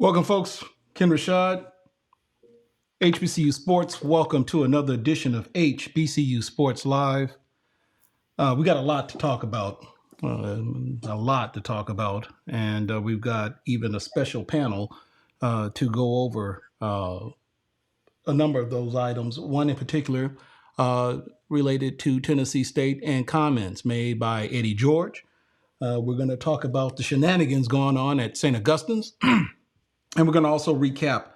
Welcome, folks. Kenn Rashad, HBCU Sports. Welcome to another edition of HBCU Sports Live. We got a lot to talk about, and we've got even a special panel to go over a number of those items. One in particular related to Tennessee State and comments made by Eddie George. We're going to talk about the shenanigans going on at St. Augustine's. And we're going to also recap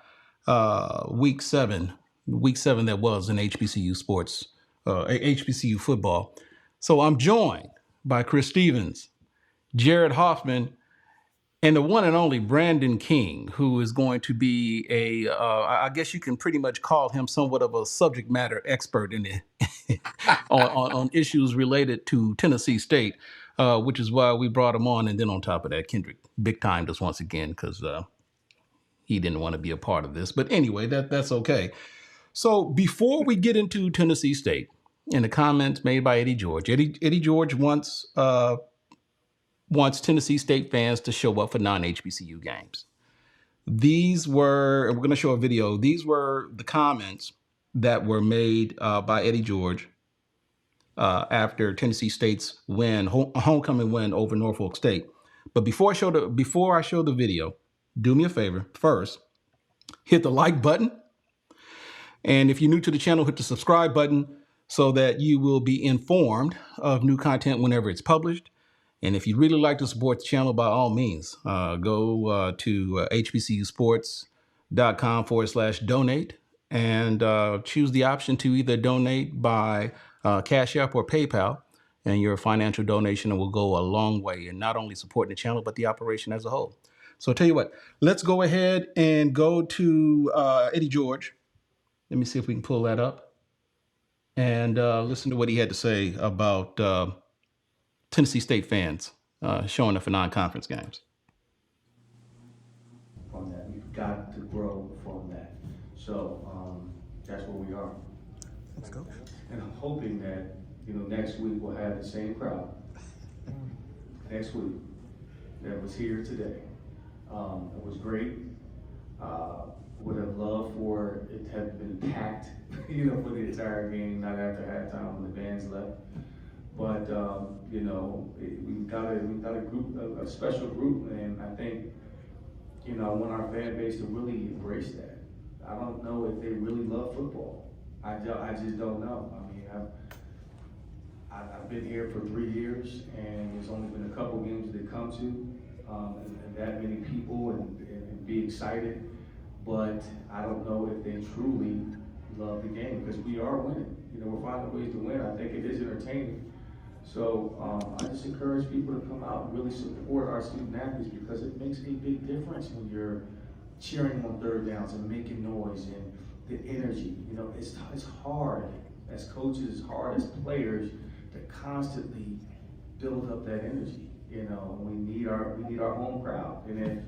week seven that was in HBCU sports, HBCU football. So I'm joined by Chris Stevens, Jarrett Hoffman, and the one and only Brandon King, who is going to be I guess you can pretty much call him somewhat of a subject matter expert in it on issues related to Tennessee State, which is why we brought him on. And then on top of that, Kendrick big timed us once again because he didn't want to be a part of this. But anyway, that's okay. So before we get into Tennessee State and the comments made by Eddie George, Eddie George wants Tennessee State fans to show up for non-HBCU games. These were, and we're going to show a video, these were the comments that were made by Eddie George after Tennessee State's homecoming win over Norfolk State. But before I show the video, do me a favor. First, hit the like button. And if you're new to the channel, hit the subscribe button so that you will be informed of new content whenever it's published. And if you'd really like to support the channel, by all means, go to hbcusports.com/donate and choose the option to either donate by Cash App or PayPal. And your financial donation will go a long way in not only supporting the channel, but the operation as a whole. So I'll tell you what, let's go ahead and go to Eddie George. Let me see if we can pull that up and listen to what he had to say about Tennessee State fans showing up for non-conference games. From that, we've got to grow from that. So that's where we are. Let's go. And I'm hoping that next week we'll have the same crowd. Next week that was here today. It was great. Would have loved for it to have been packed, for the entire game, not after halftime when the bands left. But we've got a group, a special group, and I think I want our fan base to really embrace that. I don't know if they really love football. I just don't know. I mean, I've been here for 3 years, and there's only been a couple games they come to. And that many people and be excited, but I don't know if they truly love the game because we are winning. We're finding ways to win. I think it is entertaining. So I just encourage people to come out and really support our student athletes because it makes a big difference when you're cheering on third downs and making noise and the energy. It's hard as coaches, it's hard as players to constantly build up that energy. We need our home crowd, and if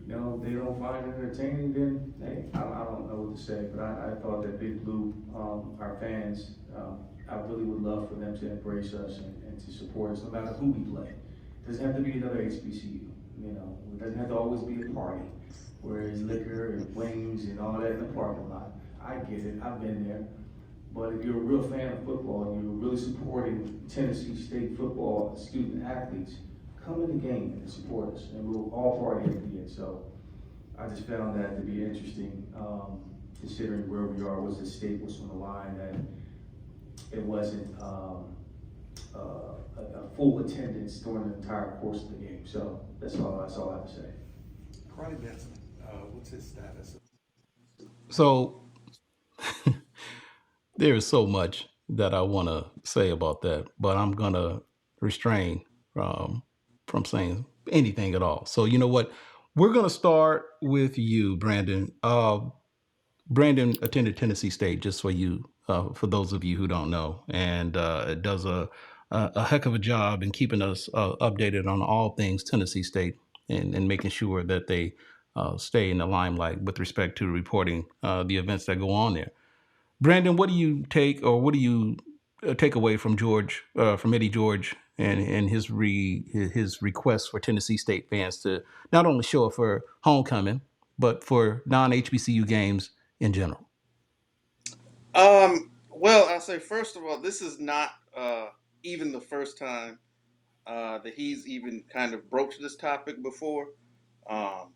they don't find it entertaining, then hey, I don't know what to say. But I thought that Big Blue, our fans, I really would love for them to embrace us and to support us, no matter who we play. It doesn't have to be another HBCU. It doesn't have to always be a party where there's liquor and wings and all that in the parking lot. I get it. I've been there. But if you're a real fan of football and you're really supporting Tennessee State football student athletes, come in the game and support us, and we'll all party at the end. So I just found that to be interesting, considering where we are, was the state was on the line, that it wasn't a full attendance during the entire course of the game. So that's all I have to say. Carly Benson, what's his status? So there is so much that I want to say about that, but I'm going to restrain from saying anything at all. So you know what? We're going to start with you, Brandon. Brandon attended Tennessee State, just for for those of you who don't know, and it does a heck of a job in keeping us updated on all things Tennessee State and making sure that they stay in the limelight with respect to reporting the events that go on there. Brandon, what do you take away from Eddie George and his request for Tennessee State fans to not only show up for homecoming, but for non-HBCU games in general? Well, I'll say first of all, this is not even the first time that he's even kind of broached this topic before. Um,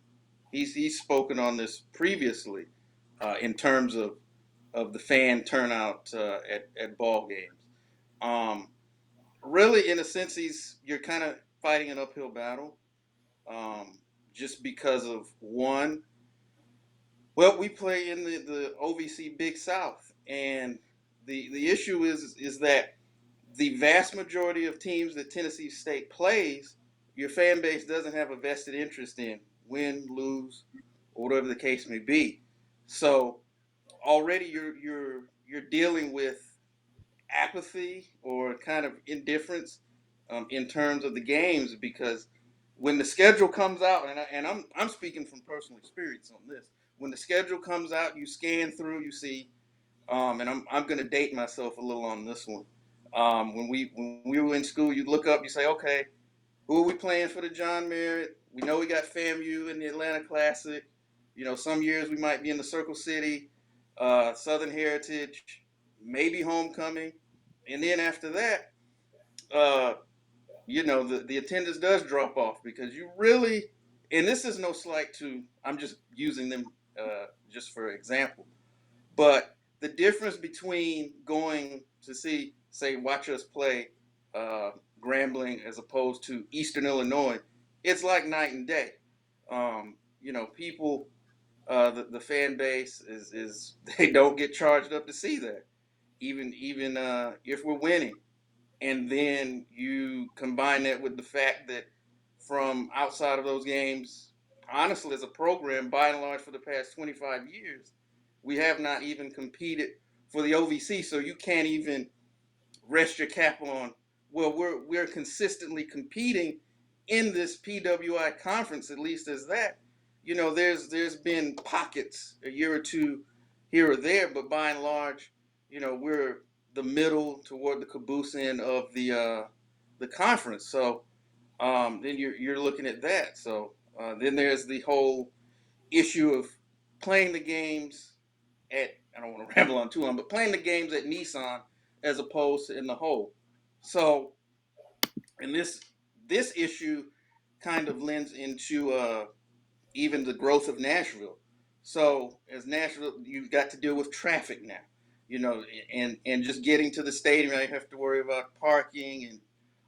he's spoken on this previously in terms of the fan turnout at ball games. Um, Really, in a sense, you're kind of fighting an uphill battle, um, just because of one. Well, we play in the OVC Big South, and the issue is that the vast majority of teams that Tennessee State plays, your fan base doesn't have a vested interest in, win, lose, or whatever the case may be. So already you're dealing with apathy or kind of indifference in terms of the games, because when the schedule comes out, and I'm speaking from personal experience on this. When the schedule comes out, you scan through, you see, and I'm going to date myself a little on this one. When we were in school, you look up, you say, okay, who are we playing for the John Merritt? We know we got FAMU in the Atlanta Classic. You know, some years we might be in the Circle City, Southern Heritage, maybe Homecoming, and then after that, uh, the attendance does drop off because you really, and this is no slight to, I'm just using them just for example, but the difference between going to see, say, watch us play uh, Grambling as opposed to Eastern Illinois, it's like night and day. People, the fan base is they don't get charged up to see that, even if we're winning. And then you combine that with the fact that from outside of those games, honestly, as a program, by and large, for the past 25 years, we have not even competed for the OVC. So you can't even rest your cap on, well, we're consistently competing in this PWI conference, at least as that. There's been pockets a year or two here or there, but by and large, we're the middle toward the caboose end of the conference. So then you're looking at that. So then there's the whole issue of playing the games at, I don't want to ramble on too long, but playing the games at Nissan as opposed to in the hole. So, and this issue kind of lends into even the growth of Nashville. So as Nashville, you've got to deal with traffic now, and just getting to the stadium. You have to worry about parking and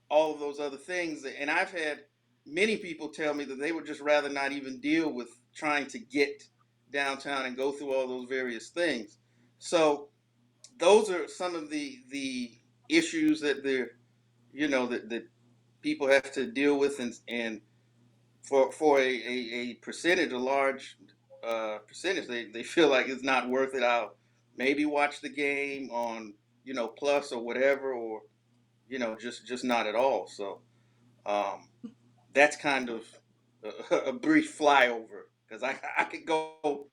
all of those other things. And I've had many people tell me that they would just rather not even deal with trying to get downtown and go through all those various things. So those are some of the issues that that people have to deal with, and for a percentage, a large percentage, they feel like it's not worth it. I'll maybe watch the game on Plus or whatever, or just not at all. So um, that's kind of a brief flyover, because I could go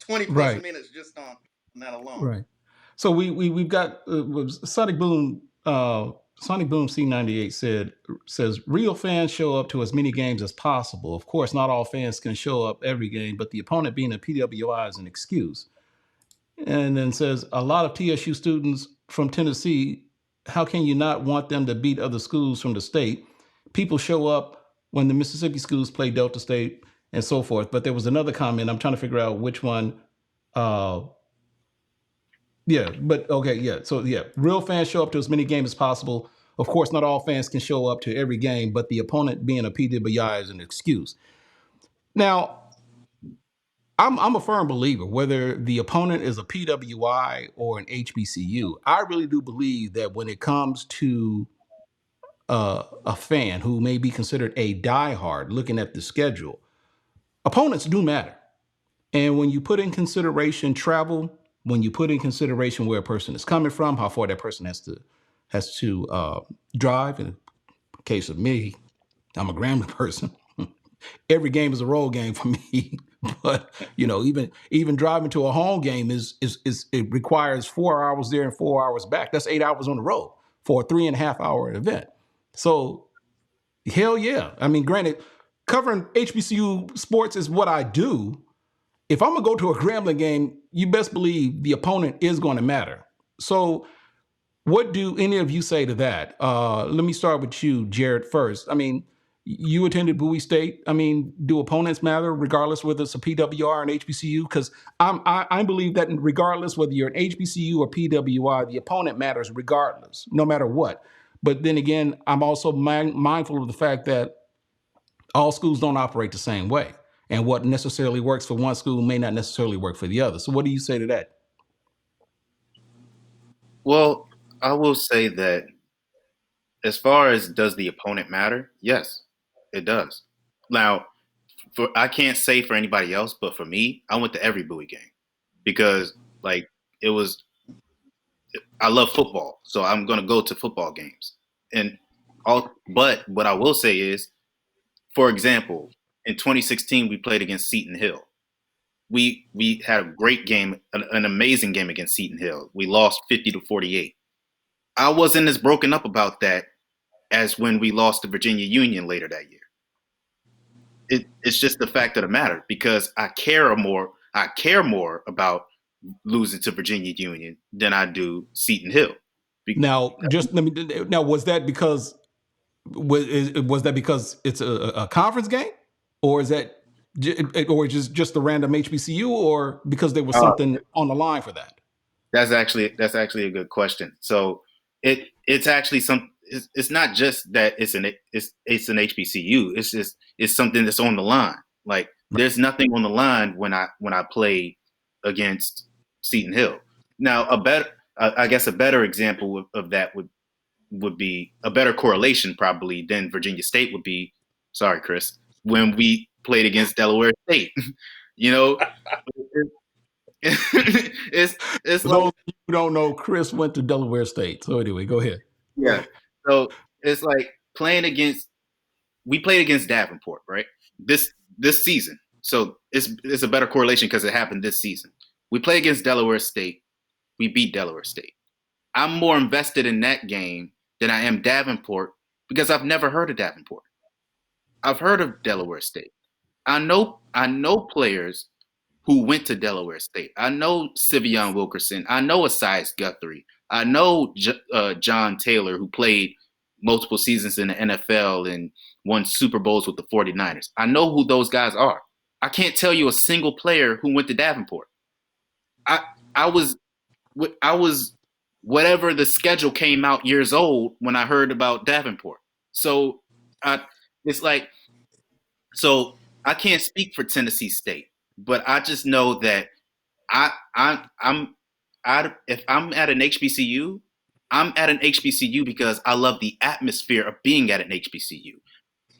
20 plus Right. minutes just on that alone. Right. So we've got Sonic Boom. Sonic Boom C98 says real fans show up to as many games as possible. Of course, not all fans can show up every game, but the opponent being a PWI is an excuse. And then says a lot of TSU students from Tennessee. How can you not want them to beat other schools from the state? People show up when the Mississippi schools play Delta State and so forth. But there was another comment. I'm trying to figure out which one. Yeah, but okay, yeah. So yeah, real fans show up to as many games as possible. Of course, not all fans can show up to every game, but the opponent being a PWI is an excuse. Now, I'm a firm believer, whether the opponent is a PWI or an HBCU, I really do believe that when it comes to a fan who may be considered a diehard, looking at the schedule, opponents do matter. And when you put in consideration travel, when you put in consideration where a person is coming from, how far that person has to drive. In the case of me, I'm a Grambling person. Every game is a road game for me. But even driving to a home game is it requires 4 hours there and 4 hours back. That's 8 hours on the road for a 3.5 hour event. So hell yeah. I mean, granted, covering HBCU sports is what I do, if I'm gonna go to a Grambling game, you best believe the opponent is going to matter. So, what do any of you say to that? Let me start with you, Jarrett, first. I mean, you attended Bowie State. I mean, do opponents matter regardless whether it's a PWR and HBCU? Because I believe that regardless whether you're an HBCU or PWI, the opponent matters regardless, no matter what. But then again, I'm also mindful of the fact that all schools don't operate the same way. And what necessarily works for one school may not necessarily work for the other. So, what do you say to that? Well, I will say that as far as does the opponent matter? Yes, it does. Now, for I can't say for anybody else, but for me, I went to every Bowie game because like it was I love football, so I'm going to go to football games. And all but what I will say is, for example, in 2016 we played against Seton Hill. We had a great game, an amazing game against Seton Hill. We lost 50-48. I wasn't as broken up about that as when we lost to Virginia Union later that year. It's just the fact of the matter because I care more about losing to Virginia Union than I do Seton Hill. Now, just let me. Now, was that because it's a conference game, or is that, or just a random HBCU, or because there was Uh, something on the line for that? that's actually a good question. So it's actually it's not just that it's an HBCU. It's something that's on the line. Like there's nothing on the line when I play against Seton Hill. Now I guess a better example of that would be a better correlation probably than Virginia State would be. Sorry, Chris, when we played against Delaware State. you know, it's For like those who don't know, Chris went to Delaware State. So anyway, go ahead. yeah. So it's like we played against Davenport, right? This season. So it's a better correlation because it happened this season. We play against Delaware State. We beat Delaware State. I'm more invested in that game than I am Davenport because I've never heard of Davenport. I've heard of Delaware State. I know players who went to Delaware State. I know Sivion Wilkerson. I know Asias Guthrie. I know John Taylor, who played multiple seasons in the NFL and won Super Bowls with the 49ers. I know who those guys are. I can't tell you a single player who went to Davenport. I I was I was whatever the schedule came out years old when I heard about Davenport. So I, it's like so I can't speak for Tennessee State, but I just know that I'm if I'm at an HBCU, I'm at an HBCU because I love the atmosphere of being at an HBCU,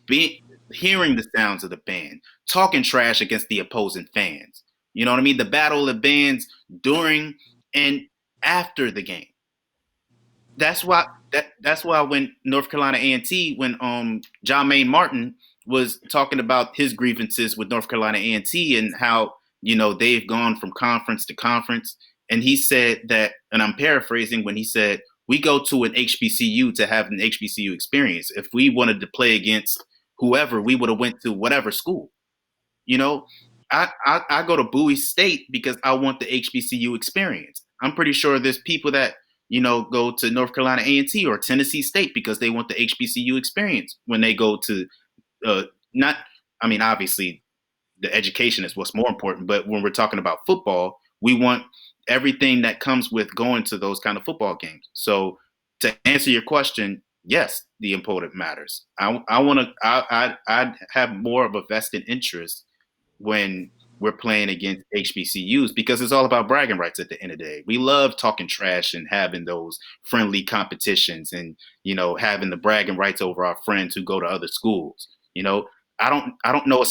being hearing the sounds of the band, talking trash against the opposing fans. You know what I mean? The battle of bands during and after the game. That's why when North Carolina A&T when John Maine Martin was talking about his grievances with North Carolina A&T and how they've gone from conference to conference, and he said that, and I'm paraphrasing, when he said we go to an HBCU to have an HBCU experience. If we wanted to play against whoever, we would have went to whatever school. You know, I go to Bowie State because I want the HBCU experience. I'm pretty sure there's people that go to North Carolina A&T or Tennessee State because they want the HBCU experience when they go to not. I mean, obviously, the education is what's more important. But when we're talking about football, we want everything that comes with going to those kind of football games. So to answer your question, yes, the opponent matters. I want to. I have more of a vested interest when we're playing against HBCUs because it's all about bragging rights at the end of the day. We love talking trash and having those friendly competitions and, having the bragging rights over our friends who go to other schools. I don't know.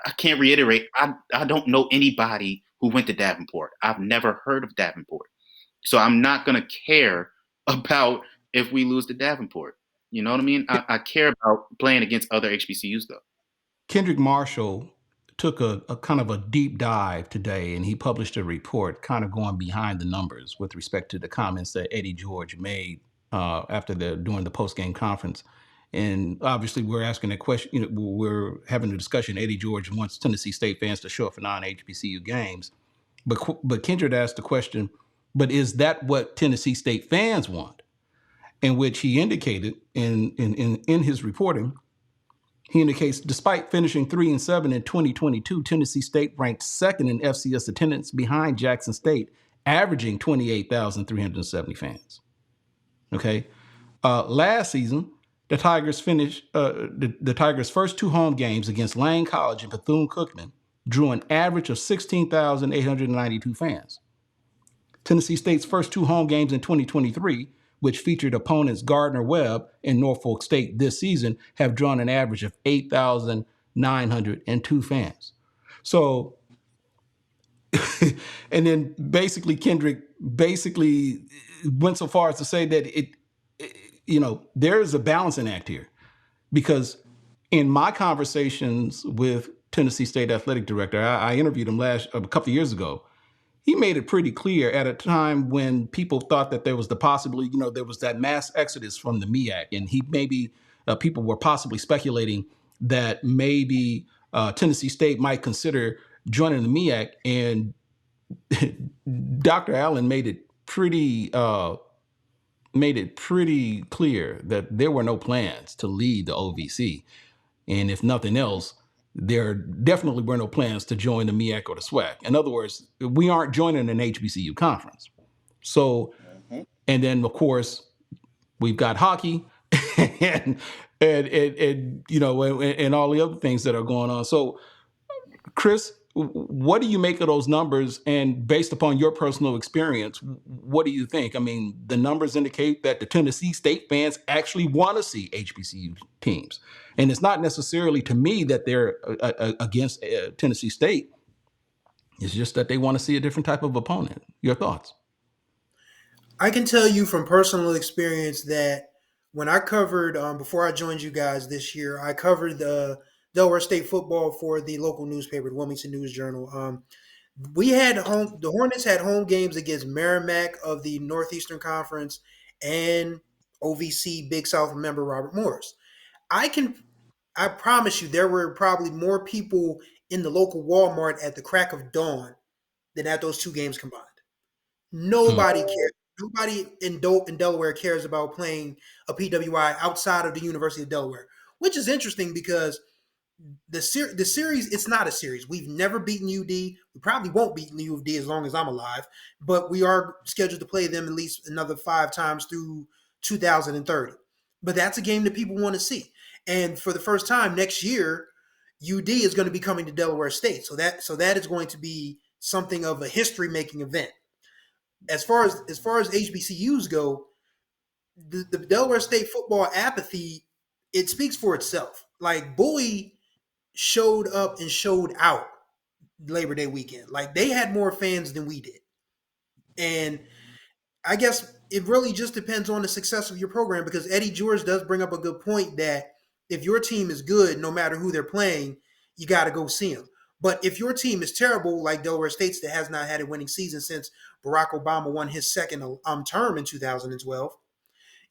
I can't reiterate. I don't know anybody who went to Davenport. I've never heard of Davenport. So I'm not going to care about if we lose to Davenport. You know what I mean? I care about playing against other HBCUs though. Kendrick Marshall took a kind of a deep dive today, and he published a report kind of going behind the numbers with respect to the comments that Eddie George made during the post game conference. and obviously we're asking a question. We're having a discussion. Eddie George wants Tennessee State fans to show up for non-HBCU games, but Kendrick asked the question, but is that what Tennessee State fans want? In which he indicated in his reporting, he indicates despite finishing 3-7 in 2022, Tennessee State ranked second in FCS attendance behind Jackson State, averaging 28,370 fans. Okay, last season the Tigers finished the Tigers' first two home games against Lane College and Bethune-Cookman drew an average of 16,892 fans. Tennessee State's first two home games in 2023, which featured opponents Gardner-Webb and Norfolk State this season, have drawn an average of 8,902 fans. So, and then basically Kendrick basically went so far as to say that there is a balancing act here, because in my conversations with Tennessee State athletic director, I interviewed him a couple of years ago. He made it pretty clear at a time when people thought that there was the possibility, there was that mass exodus from the MEAC, and people were possibly speculating that maybe Tennessee State might consider joining the MEAC, and Dr. Allen made it pretty clear that there were no plans to lead the OVC, and if nothing else, there definitely were no plans to join the MEAC or the SWAC. In other words, we aren't joining an HBCU conference. So, and then of course we've got hockey and all the other things that are going on. So, Chris, what do you make of those numbers? And based upon your personal experience, what do you think? I mean, the numbers indicate that the Tennessee State fans actually want to see HBCU teams. And it's not necessarily to me that they're against Tennessee State. It's just that they want to see a different type of opponent. Your thoughts? I can tell you from personal experience that when I covered, before I joined you guys this year, I covered the Delaware State football for the local newspaper, the Wilmington News Journal. The Hornets had home games against Merrimack of the Northeastern Conference and OVC Big South member Robert Morris. I promise you there were probably more people in the local Walmart at the crack of dawn than at those two games combined. Nobody cares. Nobody in Delaware cares about playing a PWI outside of the University of Delaware, which is interesting because the series, it's not a series. We've never beaten UD. We probably won't beat UD as long as I'm alive, but we are scheduled to play them at least another 5 times through 2030. But that's a game that people want to see. And for the first time next year, UD is going to be coming to Delaware State. So that is going to be something of a history-making event. As far as HBCUs go, the Delaware State football apathy, it speaks for itself. Like Bowie showed up and showed out Labor Day weekend. Like they had more fans than we did. And I guess it really just depends on the success of your program, because Eddie George does bring up a good point that if your team is good, no matter who they're playing, you got to go see them. But if your team is terrible, like Delaware State's that has not had a winning season since Barack Obama won his second term in 2012,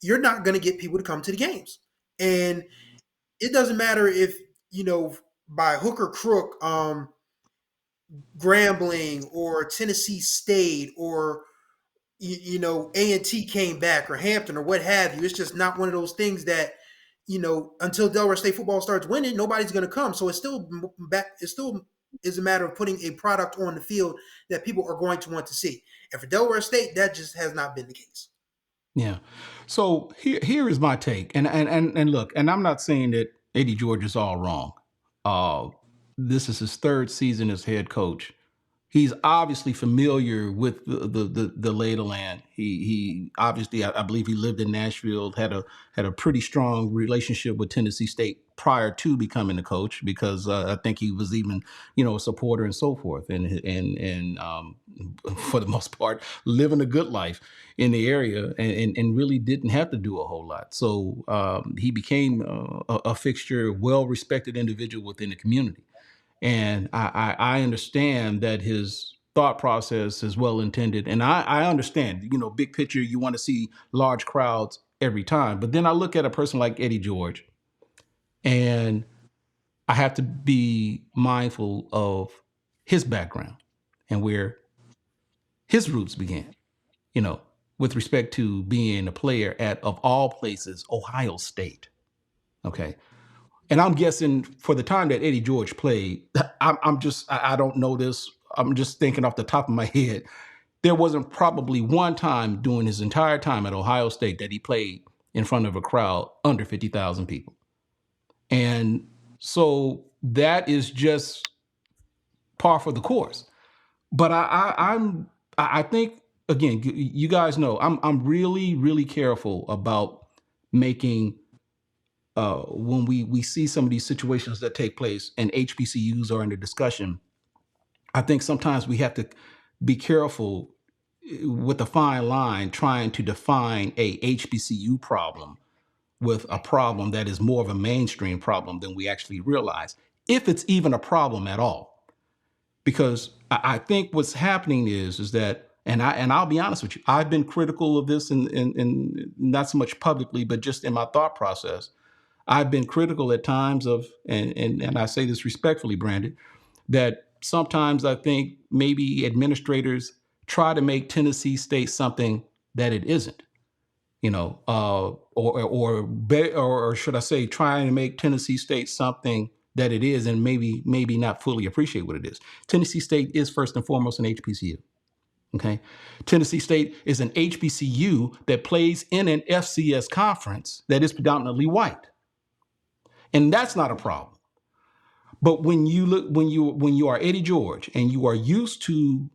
you're not going to get people to come to the games. And it doesn't matter if, by hook or crook, Grambling or Tennessee State or, A&T came back or Hampton or what have you. It's just not one of those things that, until Delaware State football starts winning, nobody's going to come. So it's still is a matter of putting a product on the field that people are going to want to see. And for Delaware State, that just has not been the case. Yeah. So here is my take. And look, and I'm not saying that Eddie George is all wrong. This is his 3rd season as head coach. He's obviously familiar with the lay of the land. He obviously, I believe he lived in Nashville, had a pretty strong relationship with Tennessee State prior to becoming the coach, because I think he was even, a supporter and so forth, and for the most part, living a good life in the area, and really didn't have to do a whole lot. So he became a fixture, well-respected individual within the community. And I understand that his thought process is well intended. And I understand, big picture, you want to see large crowds every time. But then I look at a person like Eddie George, And I have to be mindful of his background and where his roots began, you know, with respect to being a player at, of all places, Ohio State. Okay. And I'm guessing for the time that Eddie George played, I don't know this. I'm just thinking off the top of my head. There wasn't probably one time during his entire time at Ohio State that he played in front of a crowd under 50,000 people. And so that is just par for the course. But I think, again, you guys know I'm really, really careful about making when we see some of these situations that take place and HBCUs are under discussion. I think sometimes we have to be careful with a fine line trying to define a HBCU problem with a problem that is more of a mainstream problem than we actually realize, if it's even a problem at all. Because I think what's happening is that, and I'll be honest with you, I've been critical of this, in not so much publicly, but just in my thought process. I've been critical at times of, and I say this respectfully, Brandon, that sometimes I think maybe administrators try to make Tennessee State something that it isn't, you know, or should I say, trying to make Tennessee State something that it is, and maybe not fully appreciate what it is. Tennessee State is first and foremost an HBCU. Okay, Tennessee State is an HBCU that plays in an FCS conference that is predominantly white, and that's not a problem. But when you are Eddie George and you are used to,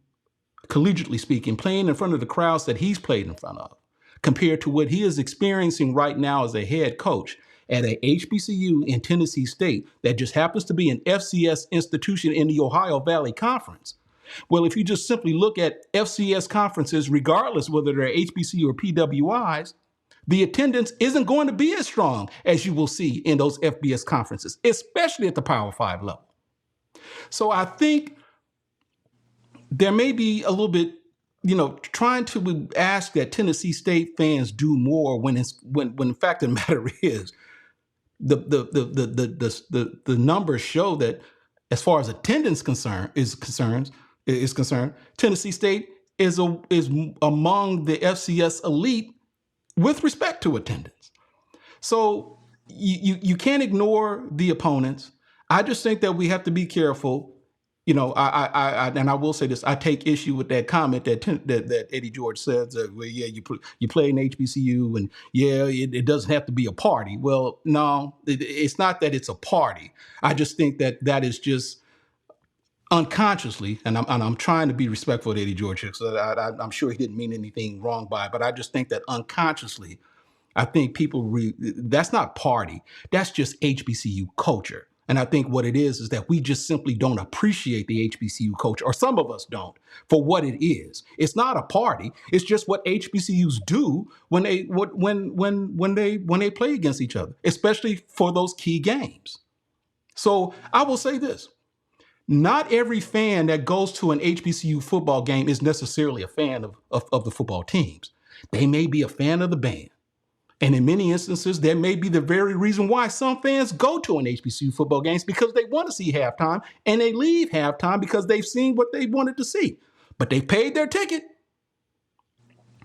collegiately speaking, playing in front of the crowds that he's played in front of, compared to what he is experiencing right now as a head coach at a HBCU in Tennessee State that just happens to be an FCS institution in the Ohio Valley Conference. Well, if you just simply look at FCS conferences, regardless whether they're HBCU or PWIs, the attendance isn't going to be as strong as you will see in those FBS conferences, especially at the Power 5 level. So I think there may be a little bit, trying to ask that Tennessee State fans do more when in fact the matter is the numbers show that as far as attendance is concerned, Tennessee State is among the FCS elite with respect to attendance. So you can't ignore the opponents. I just think that we have to be careful. And I will say this: I take issue with that comment that Eddie George says. Well, yeah, you play in HBCU, and yeah, it doesn't have to be a party. Well, no, it's not that it's a party. I just think that is just unconsciously, and I'm trying to be respectful to Eddie George, so I'm sure he didn't mean anything wrong by it, but I just think that unconsciously, I think that's not party. That's just HBCU culture. And I think what it is that we just simply don't appreciate the HBCU culture, or some of us don't, for what it is. It's not a party. It's just what HBCUs do when they play against each other, especially for those key games. So I will say this: not every fan that goes to an HBCU football game is necessarily a fan of the football teams. They may be a fan of the band. And in many instances, that may be the very reason why some fans go to an HBCU football games, because they want to see halftime, and they leave halftime because they've seen what they wanted to see. But they paid their ticket.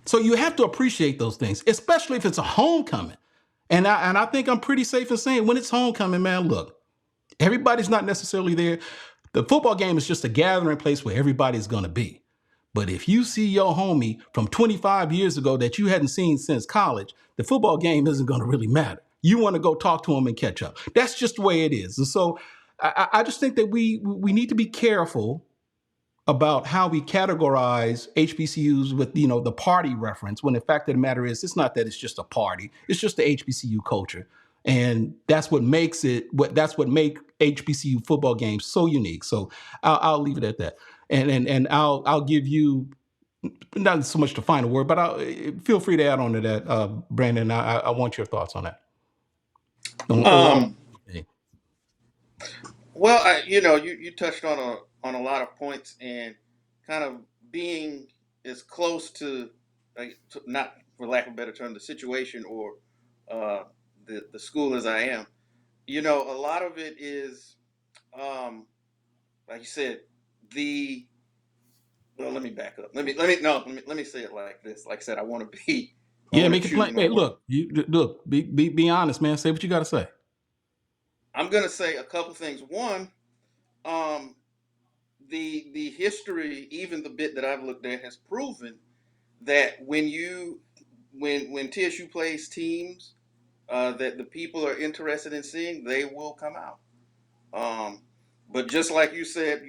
So you have to appreciate those things, especially if it's a homecoming. And I think I'm pretty safe in saying when it's homecoming, man, look, everybody's not necessarily there. The football game is just a gathering place where everybody's going to be. But if you see your homie from 25 years ago that you hadn't seen since college, the football game isn't going to really matter. You want to go talk to him and catch up. That's just the way it is. And so I just think that we need to be careful about how we categorize HBCUs with, the party reference, when the fact of the matter is, it's not that it's just a party. It's just the HBCU culture. And that's what makes HBCU football games so unique. So I'll leave it at that. And I'll give you not so much the final word, but feel free to add on to that, Brandon. I want your thoughts on that. Well, you touched on a lot of points, and kind of being as close to, not for lack of a better term, the situation or the school as I am. a lot of it is, like you said, the well. Let me back up. Let me say it like this. Like I said, I Yeah, want to make it choose plain. my Hey, word. look, look, be honest, man. Say what you got to say. I'm gonna say a couple things. One, um, the history, even the bit that I've looked at, has proven that when TSU plays teams that the people are interested in seeing, they will come out. Um, but just like you said,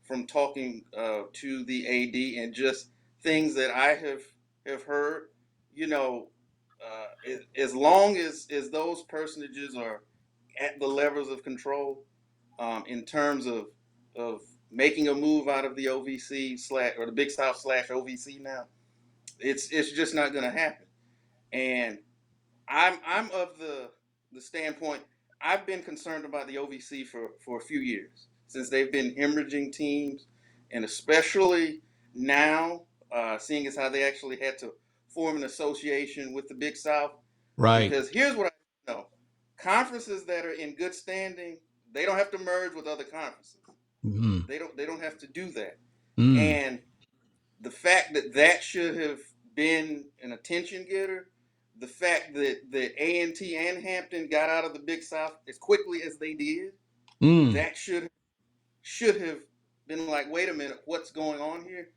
from talking to the AD and just things that I have heard, as long as those personages are at the levels of control, in terms of making a move out of the OVC slash or the Big South slash OVC now, it's just not going to happen. And I'm of the standpoint. I've been concerned about the OVC for a few years since they've been hemorrhaging teams, and especially now, seeing as how they actually had to form an association with the Big South. Right. Because here's what I know: conferences that are in good standing, they don't have to merge with other conferences. Mm. They don't have to do that. Mm. And the fact that should have been an attention getter, the fact that A&T and Hampton got out of the Big South as quickly as they did, Mm. that should have been like, wait a minute, what's going on here?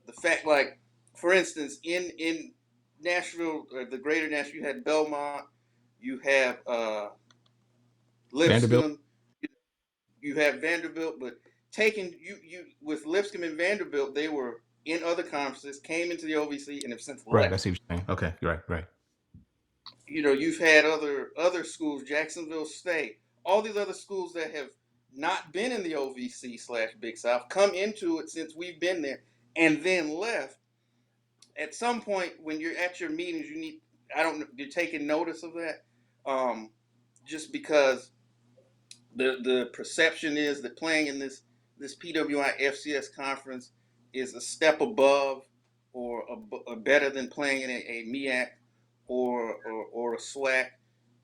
The fact, like, for instance, in Nashville, or the greater Nashville, you had Belmont, you have Vanderbilt. Lipscomb, you have Vanderbilt, but taking you with Lipscomb and Vanderbilt, they were in other conferences, came into the OVC, and have since Right. I left. see what you're saying. Okay. Right. Right. You've had other schools, Jacksonville State, all these other schools that have not been in the OVC slash Big South, come into it since we've been there, and then left. At some point, when you're at your meetings, I don't know, you're taking notice of that, just because the perception is that playing in this PWI FCS conference is a step above or a better than playing in a MEAC or a SWAC.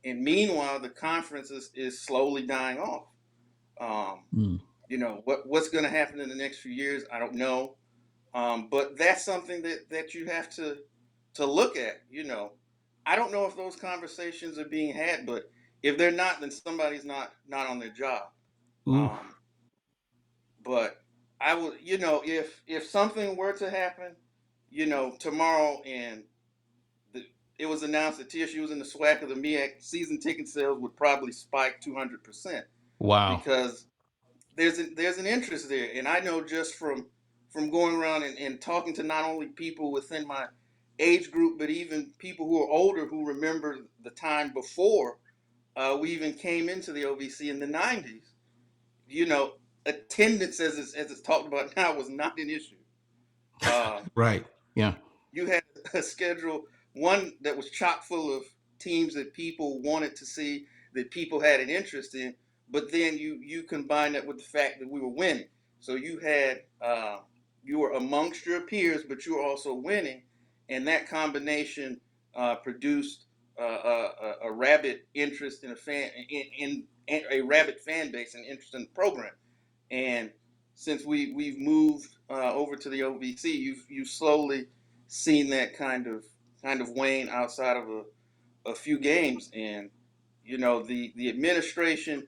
And meanwhile, the conference is slowly dying off. Um, Mm. what's going to happen in the next few years, I don't know. But that's something that you have to look at. I don't know if those conversations are being had, but if they're not, then somebody's not on their job. Ooh. Um, but I would, if something were to happen, tomorrow, and the, it was announced that TSU was in the SWAC of the MEAC, season ticket sales would probably spike 200% Wow. because there's an interest there, and I know just from going around and talking to not only people within my age group, but even people who are older who remember the time before we even came into the OVC in the 90s. You know, attendance as it's talked about now was not an issue. Um, Right. Yeah. you had a schedule, one that was chock full of teams that people wanted to see, that people had an interest in, but then you combine that with the fact that we were winning. So you were amongst your peers, but you were also winning, and that combination produced a rabid interest in in a rabid fan base and interest in the program. And since we've moved over to the OVC, you've slowly seen that kind of wane outside of a few games. And the administration,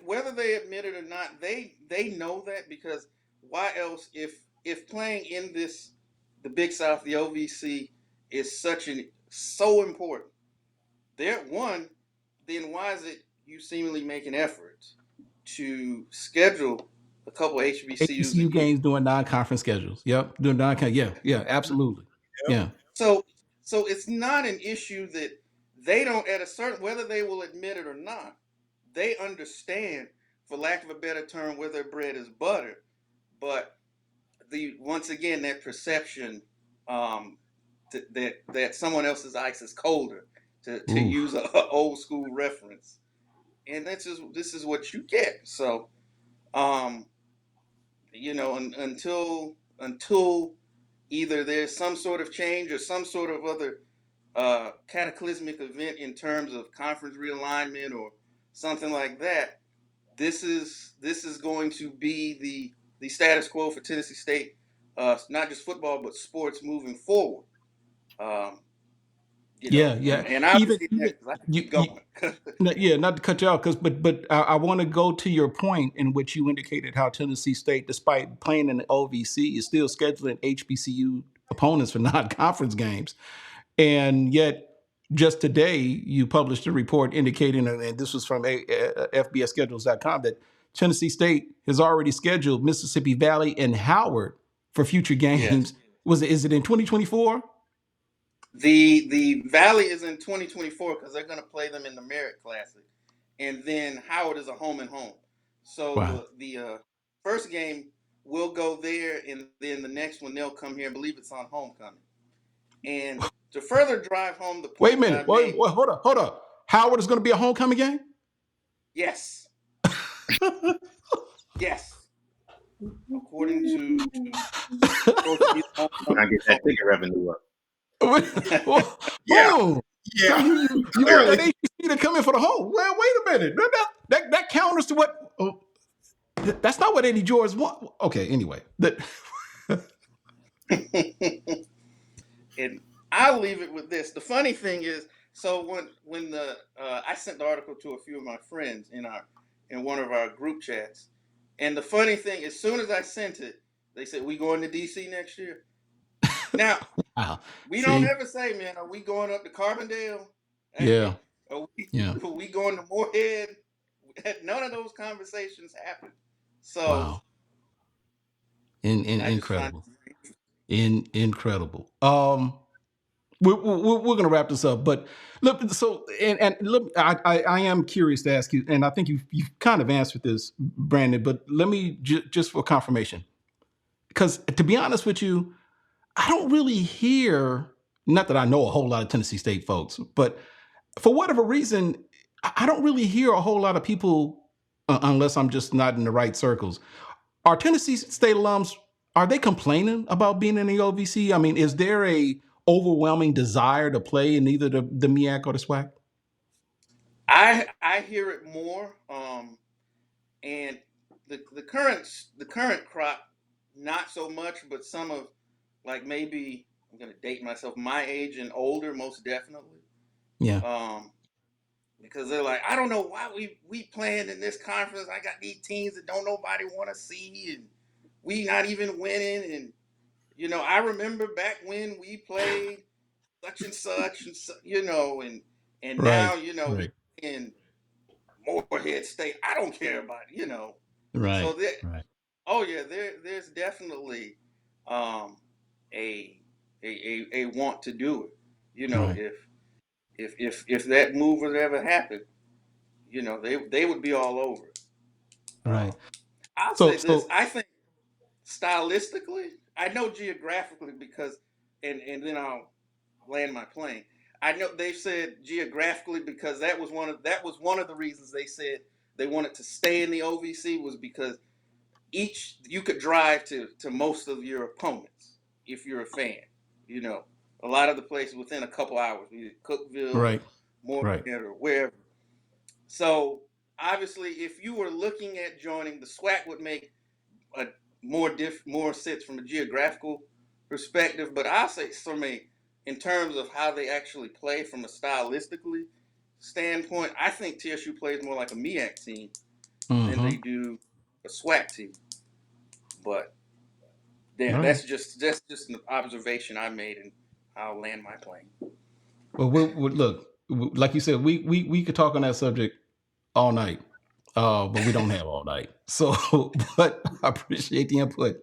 whether they admit it or not, they know that, because why else, if playing in the Big South, the OVC is so important, they're one, then why is it you seemingly make an effort to schedule a couple of HBCUs a HBCU year? games doing non-conference schedules. Yep. Doing non-conference. Yeah. Yeah. Absolutely. Yep. Yeah. So so it's not an issue that they don't, at a certain, whether they will admit it or not, they understand, for lack of a better term, where their bread is buttered. But the once again, that perception, um, that someone else's ice is colder, to Ooh. use a old school reference, and this is what you get. So um, until either there's some sort of change or some sort of other cataclysmic event in terms of conference realignment, something like that, this is going to be the status quo for Tennessee State, not just football but sports moving forward. Um, Yeah, yeah. and I'll Even see even that because I can you, keep you going. yeah, not to cut you off, because but I want to go to your point in which you indicated how Tennessee State, despite playing in the OVC, is still scheduling HBCU opponents for non-conference games, and yet just today you published a report indicating, and this was from FBSSchedules.com, that Tennessee State has already scheduled Mississippi Valley and Howard for future Yes. games. Is it in 2024? The Valley is in 2024 because they're going to play them in the Merit Classic, and then Howard is a home and home. So Wow. the first game will go there, and then the next one they'll come here. I believe it's on homecoming. And to further drive home the Wait a point that I minute. Wait, made, wait, hold up. Howard is going to be a homecoming game? yes, yes, according to supposed to be the I get that ticket revenue up. Oh, Yeah. oh. So Yeah. you want that Clearly. HBC to come in for the home? Well, wait a minute. That counters to what? Oh, that's not what Eddie George want. Okay, anyway. And I'll leave it with this. The funny thing is, so when the I sent the article to a few of my friends in one of our group chats, and the funny thing, as soon as I sent it, they said, "We going to DC next year?" Now Wow. we don't See? ever say, "Man, are we going up to Carbondale? Yeah. Are Yeah. we going to Moorhead?" None of those conversations happen. So Wow. I just find Incredible. Incredible. We're going to wrap this up, but look. So and look, I am curious to ask you, and I think you've kind of answered this, Brandon. But let me just for confirmation, because to be honest with you, I don't really hear. Not that I know a whole lot of Tennessee State folks, but for whatever reason, I don't really hear a whole lot of people, unless I'm just not in the right circles. Are Tennessee State alums, are they complaining about being in the OVC? I mean, is there a overwhelming desire to play in either the MEAC or the SWAC? I hear it more, and the current crop not so much, but some of, like, maybe I'm gonna date myself, my age and older, most definitely. Yeah. Because they're like, I don't know why we playing in this conference. I got these teams that don't nobody want to see, and we not even winning. And I remember back when we played such and such, and now Right. Right. in Moorhead State. I don't care about So Right. there, Right. oh yeah, there's definitely um, a, a want to do it. Right. If that move would ever happen, they would be all over it. Right. I'll So say this: so I think stylistically, I know geographically because, and then I'll land my plane. I know they've said geographically because that was one of the reasons they said they wanted to stay in the OVC was because you could drive to most of your opponents if you're a fan. A lot of the places within a couple hours, either Cookeville or right. Right. Moorhead or wherever. So obviously, if you were looking at joining, the SWAC would make a more sense from a geographical perspective. But I'll say in terms of how they actually play from a stylistically standpoint, I think TSU plays more like a MEAC team than Mm-hmm. they do a SWAC team. But yeah, Right. that's just an observation I made, and I'll land my plane. Well, look, like you said, we could talk on that subject all night, but we don't have all night. So, but I appreciate the input.